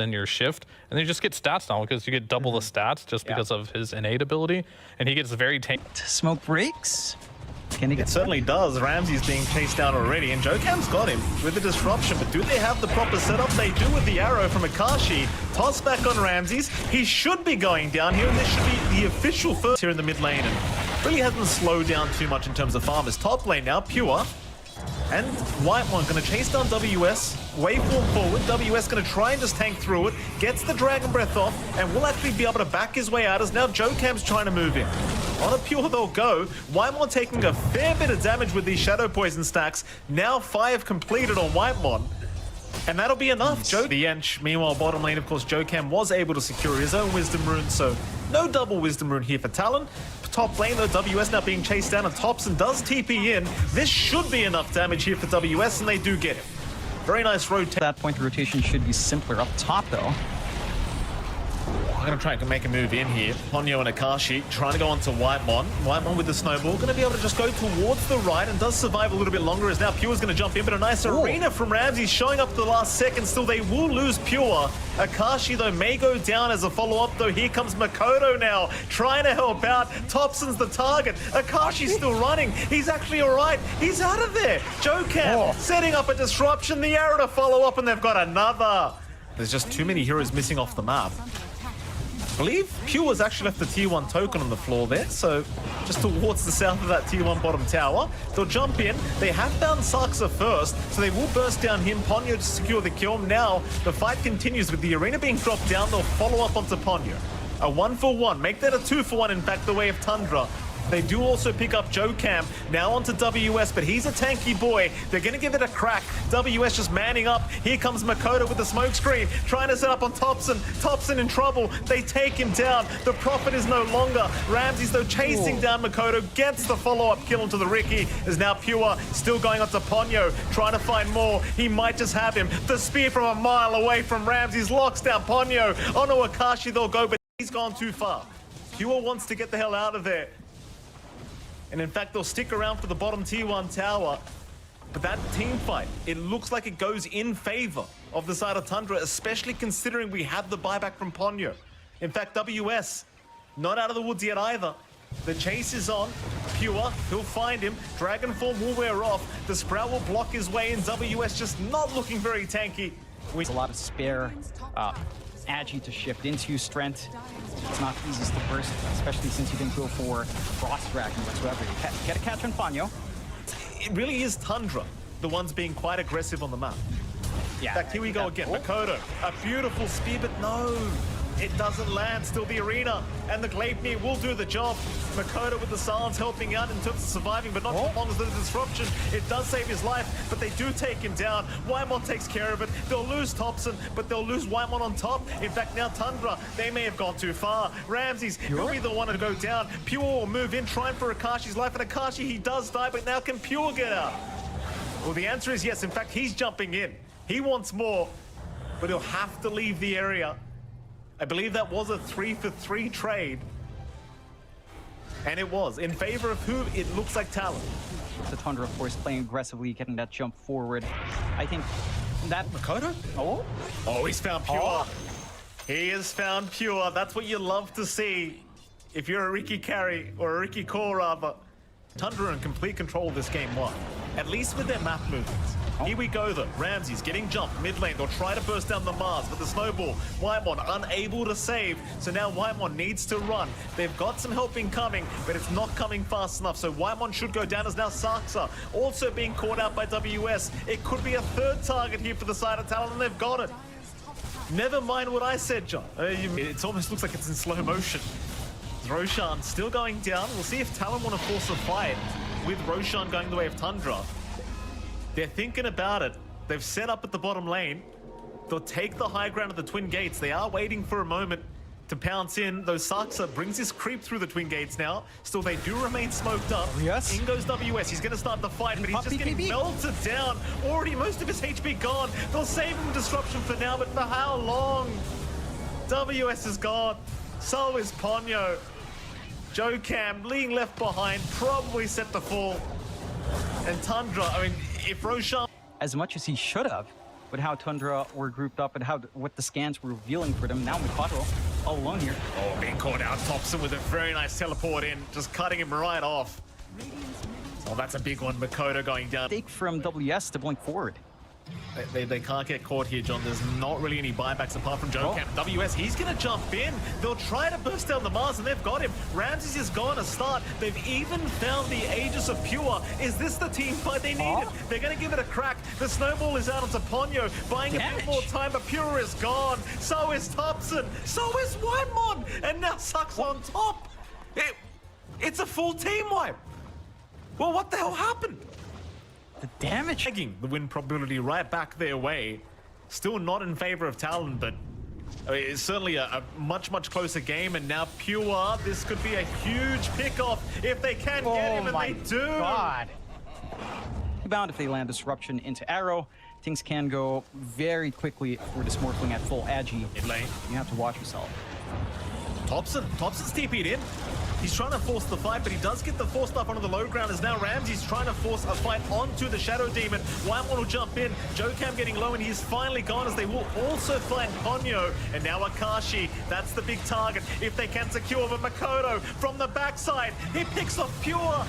in your shift, and then you just get stats now because you get double the stats just because of his innate ability, and he gets very tanky. Smoke breaks. Can he get it certainly does. Ramsey's being chased down already, and johnxfire's got him with the disruption, but do they have the proper setup? They do with the arrow from Akashi. Toss back on Ramsey's. He should be going down here, and this should be the official first here in the mid lane, and really hasn't slowed down too much in terms of farmers. Top lane now, Pure. And Whitemon going to chase down WS, waveform forward. WS going to try and just tank through it, gets the Dragon Breath off, and will actually be able to back his way out as now johnxfire's trying to move in. On a Pure they'll go. Whitemon taking a fair bit of damage with these Shadow Poison stacks. Now 5 completed on Whitemon. And that'll be enough. The Ench, meanwhile, bottom lane, of course, johnxfire was able to secure his own Wisdom Rune, so no double Wisdom Rune here for Talon. Top lane, though, WS now being chased down, and Thompson does TP in. This should be enough damage here for WS, and they do get it. Very nice rotation. At that point, the rotation should be simpler up top, though. I'm going to try and make a move in here. Ponyo and Akashi trying to go onto Whitemon. Whitemon with the snowball. Going to be able to just go towards the right and does survive a little bit longer as now Pure's going to jump in. But a nice arena from Ramsey showing up to the last second. Still, they will lose Pure. Akashi, though, may go down as a follow-up, though. Here comes Makoto now trying to help out. Thompson's the target. Akashi's still running. He's actually all right. He's out of there. johnxfire setting up a disruption. The arrow to follow up, and they've got another. There's just too many heroes missing off the map. I believe Pure's actually left the tier 1 token on the floor there, so just towards the south of that tier 1 bottom tower. They'll jump in. They have found Saksa first, so they will burst down him. Ponyo to secure the kill. Now the fight continues with the arena being dropped down. They'll follow up onto Ponyo. A 1-for-1. Make that a 2-for-1, in fact, the way of Tundra. They do also pick up johnxfire, now onto WS, but he's a tanky boy. They're going to give it a crack. WS just manning up. Here comes Makoto with the smoke screen, trying to set up on Thompson. Thompson in trouble. They take him down. The Prophet is no longer. Ramsey's, though, chasing down Makoto, gets the follow-up kill onto the Ricky. Is now Pure, still going onto Ponyo, trying to find more. He might just have him. The spear from a mile away from Ramsey's locks down Ponyo. Onto Akashi they'll go, but he's gone too far. Pure wants to get the hell out of there. And in fact, they'll stick around for the bottom tier 1 tower. But that team fight, it looks like it goes in favor of the side of Tundra, especially considering we have the buyback from Ponyo. In fact, WS, not out of the woods yet either. The chase is on. Pure, he'll find him. Dragon Form will wear off. The Sprout will block his way in. WS just not looking very tanky. There's a lot of spare agi to shift into strength. It's not the easiest to burst, especially since you didn't go for Frost Dragon whatsoever. You get a catch on Ponyo. It really is Tundra, the ones being quite aggressive on the map. Yeah. In fact, here we go again. Makoto, a beautiful spear, but no, it doesn't land. Still the arena, and the Gleipnir will do the job. Makoto with the silence helping out in terms of surviving, but not as long as the disruption. It does save his life, but they do take him down. Whitemon takes care of it. They'll lose Thompson, but they'll lose Whitemon on top. In fact, now Tundra, they may have gone too far. Ramsey's will be the one to go down. Pure will move in, trying for Akashi's life, and Akashi, he does die, but now can Pure get out? Well, the answer is yes. In fact, he's jumping in. He wants more, but he'll have to leave the area. I believe that was a 3-for-3 trade. And it was in favor of who? It looks like Talon. The Tundra, of course, playing aggressively, getting that jump forward. I think that... Makoto? Oh, he's found Pure. He has found Pure. That's what you love to see if you're a Ricky carry, or a Ricky core rather. Tundra in complete control of this game 1, at least with their map movements. Here we go though. Ramsey's getting jumped mid lane. They'll try to burst down the Mars, but the snowball, Whitemon unable to save. So now Whitemon needs to run. They've got some help incoming, but it's not coming fast enough. So Whitemon should go down as now Saksa also being caught out by WS. It could be a 3rd target here for the side of Talon, and they've got it. Never mind what I said, John. It almost looks like it's in slow motion. Roshan still going down. We'll see if Talon want to force a fight with Roshan going the way of Tundra. They're thinking about it. They've set up at the bottom lane. They'll take the high ground of the Twin Gates. They are waiting for a moment to pounce in. Though Saksa brings his creep through the Twin Gates now. Still, they do remain smoked up. Yes. In goes WS. He's going to start the fight, but he's just getting melted down. Already most of his HP gone. They'll save him disruption for now, but for how long? WS is gone. So is Ponyo. johnxfire being left behind, probably set to fall. And Tundra, I mean, if Roshan... As much as he should have, with how Tundra were grouped up and what the scans were revealing for them. Now Mikado all alone here. Oh, being caught out. Thompson with a very nice teleport in, just cutting him right off. Oh, that's a big one. Makoto going down. Take from WS to blink forward. They can't get caught here, John. There's not really any buybacks apart from johnxfire. WS, he's going to jump in. They'll try to burst down the Mars, and they've got him. Ramses is going to start. They've even found the Aegis of Pure. Is this the team fight they needed? They're going to give it a crack. The snowball is out onto Ponyo, buying a bit more time, but Pure is gone. So is Thompson. So is Whitemon. And now Sucks on top. It's a full team wipe. Well, what the hell happened? The damage. Taking the win probability right back their way. Still not in favor of Talon, but it's certainly a much, much closer game. And now Pure, this could be a huge pickoff if they can get him, and they do. God. Bound if they land Disruption into Arrow. Things can go very quickly for this Morphling at full agi. Mid lane. You have to watch yourself. Thompson's TP'd in. He's trying to force the fight, but he does get the force stuff onto the low ground as now Ramsey's trying to force a fight onto the Shadow Demon. Whitemon will jump in. johnxfire getting low, and he's finally gone as they will also find Ponyo. And now Akashi, that's the big target if they can secure. But Makoto from the backside, he picks off Pure.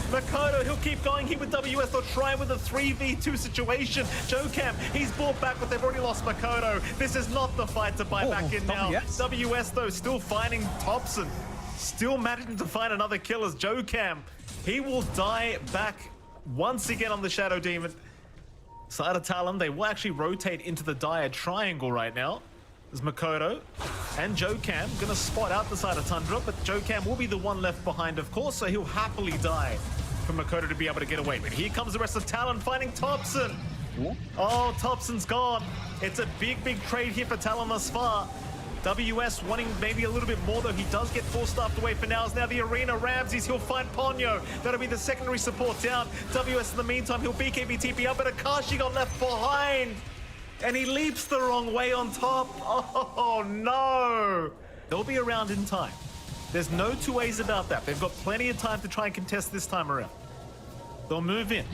Makoto, he'll keep going here with WS. They'll try with a 3v2 situation. johnxfire, he's brought back, but they've already lost Makoto. This is not the fight to buy back in now. WS, though, still finding Thompson. Still managing to find another kill as johnxfire. He will die back once again on the Shadow Demon. Side of Talon, they will actually rotate into the dire triangle right now. There's Makoto and johnxfire going to spot out the side of Tundra, but johnxfire will be the one left behind, of course, so he'll happily die for Makoto to be able to get away. But here comes the rest of Talon finding Thompson. Oh, Thompson's gone. It's a big, big trade here for Talon thus far. WS wanting maybe a little bit more, though. He does get full staffed away for now. As now the arena Ramses, he'll find Ponyo. That'll be the secondary support down. WS in the meantime, he'll BKB TP up, but Akashi got left behind. And he leaps the wrong way on top. Oh, no. They'll be around in time. There's no two ways about that. They've got plenty of time to try and contest this time around. They'll move in.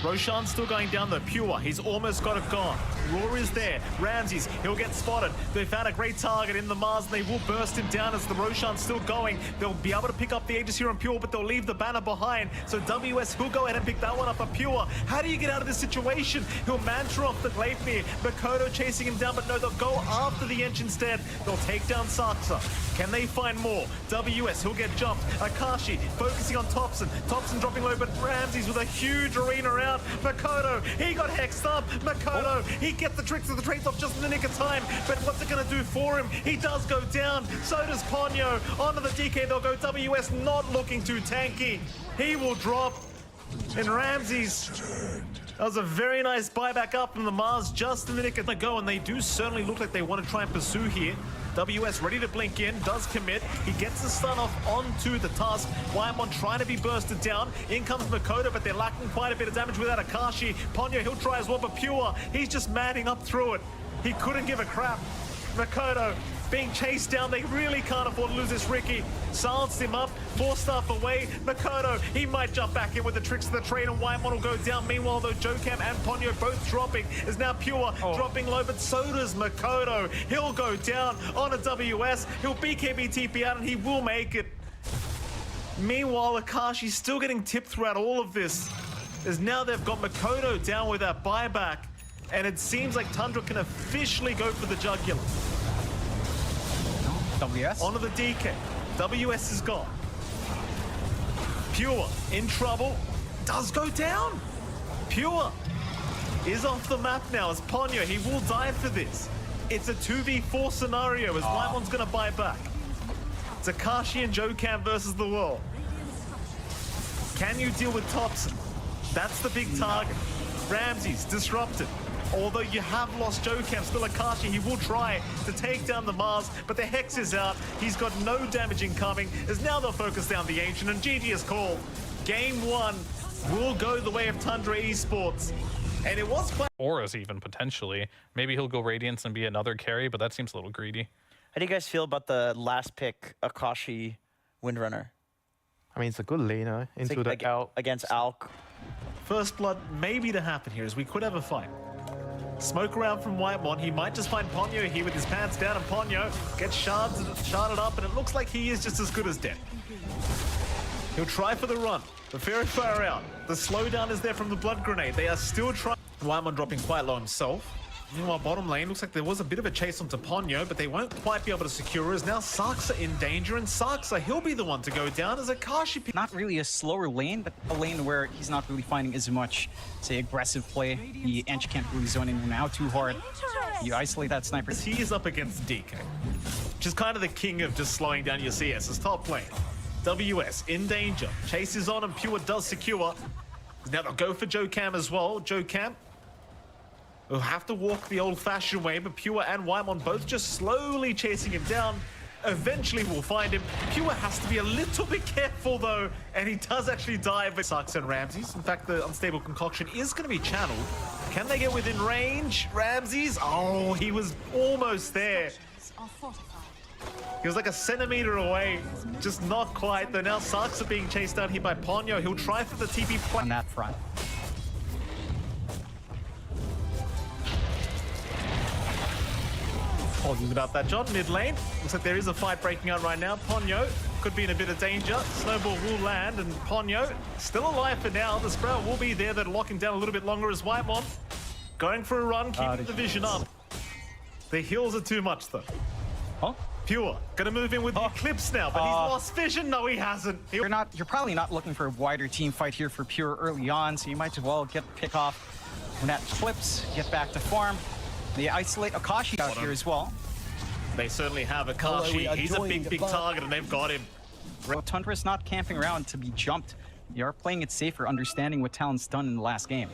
Roshan's still going down though. Pure, he's almost got it gone. Roar is there. Ramses, he'll get spotted. They found a great target in the Mars, and they will burst him down as the Roshan's still going. They'll be able to pick up the Aegis here on Pure, but they'll leave the banner behind. So WS will go ahead and pick that one up for Pure. How do you get out of this situation? He'll mantra off the Gleipnir. Makoto chasing him down, but no, they'll go after the Ench instead. They'll take down Saksa. Can they find more? WS, he'll get jumped. Akashi focusing on Thompson. Thompson dropping low, but Ramses with a huge arena out. Makoto, he got hexed up. Makoto, he gets the tricks of the trades off just in the nick of time. But what's it going to do for him? He does go down. So does Ponyo. Onto the DK, they'll go. WS not looking too tanky. He will drop. And Ramses, that was a very nice buyback up from the Mars just in the nick of the go. And they do certainly look like they want to try and pursue here. WS ready to blink in, does commit. He gets the stun off onto the task. Whitemon trying to be bursted down. In comes Makoto, but they're lacking quite a bit of damage without Akashi. Ponyo, he'll try as well, but Pure, he's just manning up through it. He couldn't give a crap. Makoto being chased down. They really can't afford to lose this Ricky. Silenced him up, 4-staff away. Makoto, he might jump back in with the tricks of the trade, and Whitemon will go down. Meanwhile, though, johnxfire and Ponyo both dropping. Is now Pure dropping low, but so does Makoto. He'll go down on a WS. He'll BKB TP out, and he will make it. Meanwhile, Akashi's still getting tipped throughout all of this. As now they've got Makoto down with that buyback, and it seems like Tundra can officially go for the jugular. WS? Onto the DK. WS is gone. Pure in trouble. Does go down. Pure is off the map now as Ponyo. He will die for this. It's a 2v4 scenario as Whitemon's going to buy back. It's Akashi and johnxfire versus the world. Can you deal with Thompson? That's the big target. Ramses disrupted. Although you have lost johnxfire, still Akashi, he will try to take down the Mars, but the Hex is out. He's got no damage incoming, as now they'll focus down the Ancient, and GG is called. Game 1 will go the way of Tundra Esports. And it was quite... Auras even, potentially. Maybe he'll go Radiance and be another carry, but that seems a little greedy. How do you guys feel about the last pick, Akashi Windrunner? I mean, it's a good laner into the Alk. Against Alk. First blood maybe to happen here, as we could have a fight. Smoke around from Whitemon. He might just find Ponyo here with his pants down, and Ponyo gets sharded up, and it looks like he is just as good as dead. He'll try for the run. The Fairy Fire out. The slowdown is there from the Blood Grenade. They are still trying. Whitemon dropping quite low himself. Meanwhile, bottom lane, looks like there was a bit of a chase onto Ponyo, but they won't quite be able to secure her, as now Saksa in danger, and Saksa, he'll be the one to go down as Akashi. Not really a slower lane, but a lane where he's not really finding as much, say, aggressive play. The Ench can't really zone in now too hard. You isolate that sniper. He is up against DK, which is kind of the king of just slowing down your CS's top lane. WS in danger. Chase is on, and Pure does secure. Now they'll go for JoeCam as well. JoeCam will have to walk the old-fashioned way, but Pure and Whitemon both just slowly chasing him down. Eventually we'll find him. Pure has to be a little bit careful though, and he does actually die. But Sucks and Ramses. In fact, the unstable concoction is going to be channeled. Can they get within range? Ramses? Oh, he was almost there. He was like a centimeter away, just not quite. Though now Sarks are being chased down here by Ponyo. He'll try for the TP play on that front. Talking about that, John, mid lane. Looks like there is a fight breaking out right now. Ponyo could be in a bit of danger. Snowball will land, and Ponyo still alive for now. The Sprout will be there. That'll lock him down a little bit longer as Whitemon going for a run, keeping the vision up. The heals are too much though. Huh? Pure gonna move in with the Eclipse now, but he's lost vision. No, he hasn't. You're probably not looking for a wider team fight here for Pure early on, so you might as well get pick off when that Eclipse, get back to farm. They isolate Akashi out here as well. They certainly have Akashi. He's a big target, and they've got him. Tundra's not camping around to be jumped. They are playing it safer, understanding what Talon's done in the last game.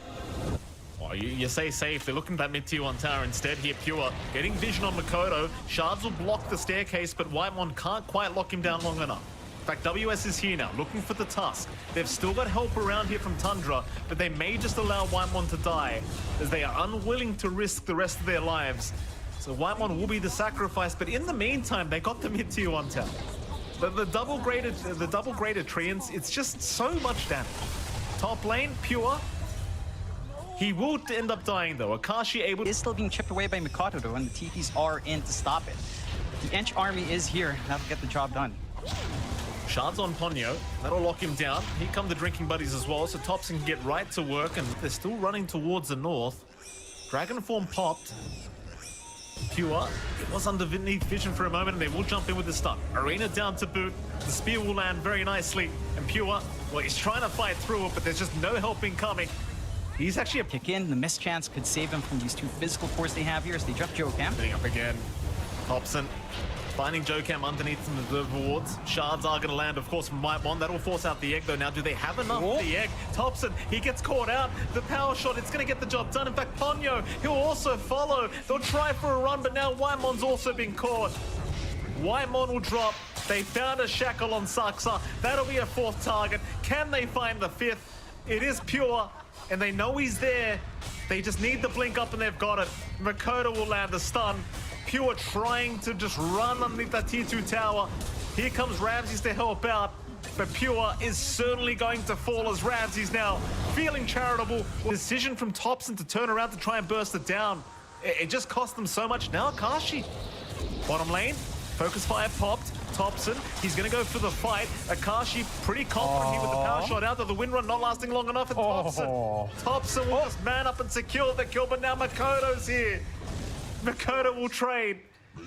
Well, you say safe. They're looking at that mid-tier 1 tower instead here. Pure getting vision on Makoto. Shards will block the staircase, but Whitemon can't quite lock him down long enough. In fact, WS is here now, looking for the Tusk. They've still got help around here from Tundra, but they may just allow Whitemon to die, as they are unwilling to risk the rest of their lives. So Whitemon will be the sacrifice, but in the meantime, they got the mid-tier 1 tower. The double-graded treants, it's just so much damage. Top lane, Pure. He will end up dying though. Akashi able is still being chipped away by Mikado though, and the TPs are in to stop it. The Ench army is here, that'll get the job done. Shards on Ponyo, that'll lock him down. Here come the drinking buddies as well, so Topson can get right to work, and they're still running towards the north. Dragon form popped. Pure, it was underneath vision for a moment, and they will jump in with the stun. Arena down to boot, the spear will land very nicely, and Pure, well, he's trying to fight through it, but there's just no helping coming. He's actually a kick in. The mischance could save him from these two physical cores they have here as they jump JoeCam. Hitting up again. Topson finding JoeCam underneath some of the wards. Shards are going to land, of course, from Whitemon. That'll force out the egg, though. Now, do they have enough for the egg? Topson, he gets caught out. The power shot, it's going to get the job done. In fact, Ponyo, he'll also follow. They'll try for a run, but now Whitemon's also been caught. Whitemon will drop. They found a shackle on Saksa. That'll be a 4th target. Can they find the 5th? It is Pure. And they know he's there. They just need the blink up, and they've got it. Makoto will land the stun. Pure trying to just run underneath that tier 2 tower. Here comes Ramses to help out. But Pure is certainly going to fall as Ramses now feeling charitable. Decision from Topson to turn around to try and burst it down. It just cost them so much. Now Akashi. Bottom lane. Focus fire popped. Topson, he's going to go for the fight. Akashi pretty confident here with the power shot out, though the wind run not lasting long enough. And Topson will just man up and secure the kill, but now Makoto's here. Makoto will trade,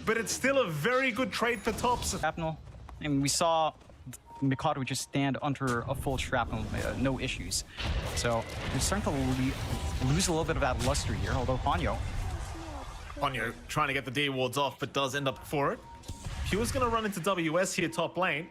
but it's still a very good trade for Topson. Shrapnel, and we saw Mikado just stand under a full shrapnel, no issues. So they're starting to lose a little bit of that luster here, although Ponyo trying to get the D wards off, but does end up for it. Pure's going to run into WS here top lane.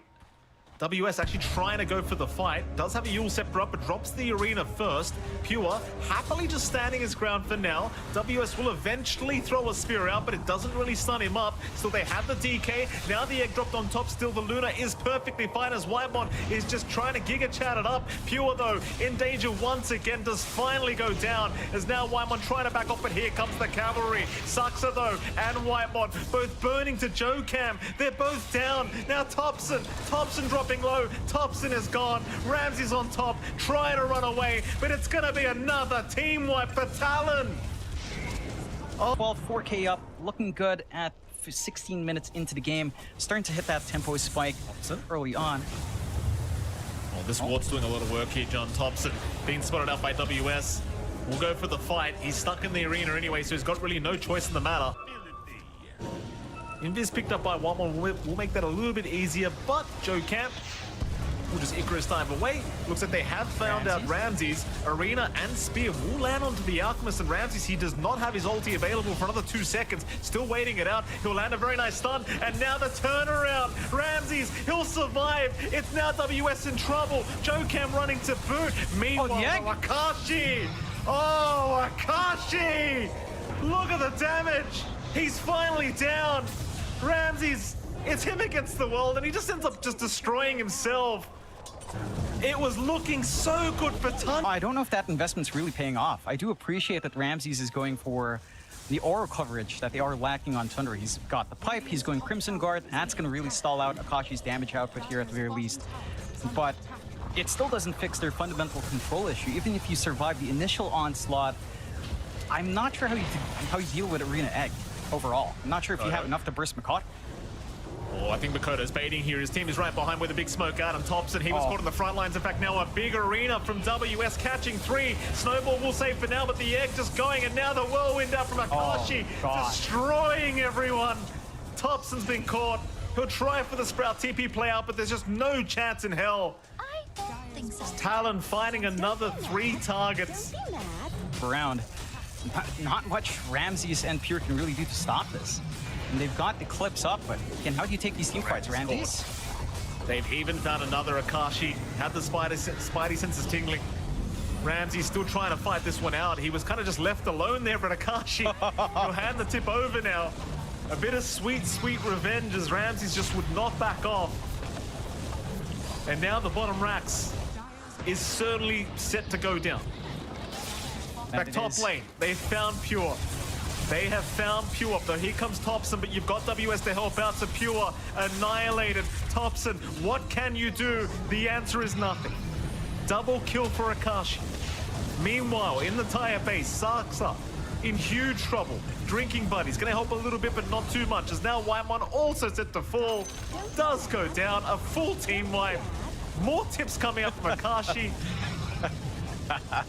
WS actually trying to go for the fight. Does have a Yule Scepter up, but drops the arena first. Pure happily just standing his ground for now. WS will eventually throw a spear out, but it doesn't really stun him up. Still, they have the DK. Now the egg dropped on top. Still, the Luna is perfectly fine as Whitemon is just trying to Giga Chat it up. Pure, though, in danger once again, does finally go down. As now Whitemon trying to back off, but here comes the cavalry. Saksa, though, and Whitemon both burning to JoeCam. They're both down. Now Topson dropping low. Topson is gone. Ramses on top, trying to run away, but it's going to be another team wipe for Talon. Oh, well, 4K up, looking good at 16 minutes into the game. Starting to hit that tempo spike early on. Well, this ward's doing a lot of work here, John. Thompson being spotted out by WS. We'll go for the fight. He's stuck in the arena anyway, so he's got really no choice in the matter. Invis picked up by 1-1 will make that a little bit easier, but Joe Camp will just Icarus dive away. Looks like they have found out Ramses. Arena and Spear will land onto the Alchemist, and Ramses, he does not have his ulti available for another 2 seconds. Still waiting it out. He'll land a very nice stun, and now the turnaround. Ramses, he'll survive. It's now WS in trouble. Joe Cam running to boot. Meanwhile, Akashi. Oh, Akashi! Look at the damage. He's finally down. Ramses, it's him against the world, and he just ends up just destroying himself. It was looking so good for Tundra. I don't know if that investment's really paying off. I do appreciate that Ramses is going for the aura coverage that they are lacking on Tundra. He's got the pipe, he's going Crimson Guard. That's going to really stall out Akashi's damage output here at the very least. But it still doesn't fix their fundamental control issue. Even if you survive the initial onslaught, I'm not sure how you deal with Arena Egg overall. I'm not sure if you have enough to burst Makoto. Oh, I think Makoto's baiting here. His team is right behind with a big smoke out on Thompson. He was caught on the front lines. In fact, now a big arena from WS catching 3. Snowball will save for now, but the egg just going, and now the whirlwind out from Akashi, destroying everyone. Thompson's been caught. He'll try for the Sprout TP play out, but there's just no chance in hell. I don't think so. Talon finding another 3 targets. Don't be mad. Around. Not much Ramses and Pure can really do to stop this. And they've got the clips up, but again, how do you take these team fights, Ramses? They've even found another Akashi. Had the Spidey senses tingling. Ramsey's still trying to fight this one out. He was kind of just left alone there for Akashi. He'll hand the tip over now. A bit of sweet, sweet revenge as Ramses just would not back off. And now the bottom racks is certainly set to go down. Back top lane, they found Pure. They have found Pure, though here comes Thompson, but you've got WS to help out, so Pure annihilated. Thompson, what can you do? The answer is nothing. Double kill for Akashi. Meanwhile, in the tire base, Sark's in huge trouble. Drinking Buddy's gonna help a little bit, but not too much, as now Whitemon also set to fall. Does go down, a full team wipe. More tips coming up from Akashi.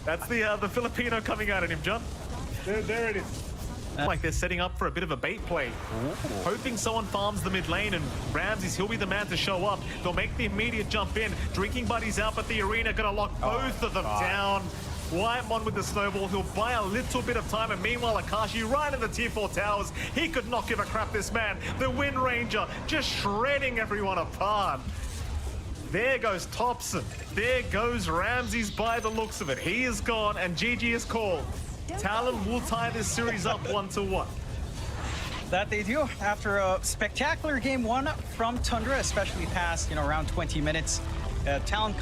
That's the Filipino coming out at him, John. There it is. Like they're setting up for a bit of a bait play. Hoping someone farms the mid lane, and Ramses, he'll be the man to show up. They'll make the immediate jump in. Drinking Buddy's out, but the arena gonna lock both of them down. Whitemon with the snowball, he'll buy a little bit of time, and meanwhile Akashi right in the tier 4 towers. He could not give a crap, this man. The Wind Ranger just shredding everyone apart. There goes Thompson. There goes Ramses by the looks of it. He is gone, and GG is called. Talon will tie this series up 1-1. That they do after a spectacular game 1 from Tundra, especially past around 20 minutes. Talon